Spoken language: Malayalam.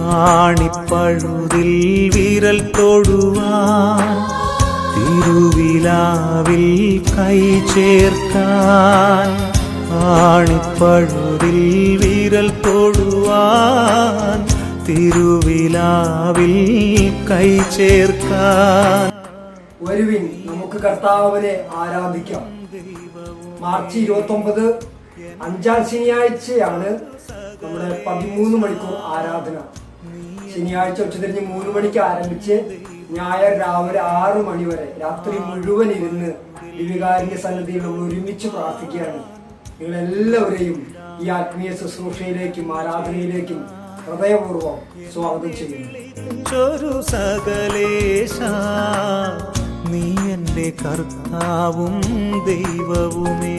ആണിപ്പഴുതിൽ വിരൽ തൊടുവാൻ തിരുവിലാവിൽ കൈ ചേർക്കാൻ ആണിപ്പഴുതിൽ വിരൽ തൊടുവാൻ തിരുവിലാവിൽ കൈ ചേർക്കാൻ. വരുവിൻ, നമുക്ക് കർത്താവിനെ ആരാധിക്കാം. മാർച്ച് 29 5-ാം ശനിയാഴ്ചയാണ് നമ്മുടെ 13 മണിക്കൂർ ആരാധന. ശനിയാഴ്ച ഉച്ചതിരിഞ്ഞ് 3 മണിക്ക് ആരംഭിച്ച് ഞായർ രാവിലെ 6 മണി വരെ രാത്രി മുഴുവൻ ഇരുന്ന് ദിവികാരന്റെ സന്നിധിയിൽ നമ്മൾ ഒരുമിച്ച് പ്രാർത്ഥിക്കുകയാണ്. നിങ്ങളെല്ലാവരെയും ഈ ആത്മീയ ശുശ്രൂഷയിലേക്കും ആരാധനയിലേക്കും ഹൃദയപൂർവ്വം സ്വാഗതം ചെയ്യുന്നു. നീ എന്റെ കർത്താവും ദൈവവുമേ.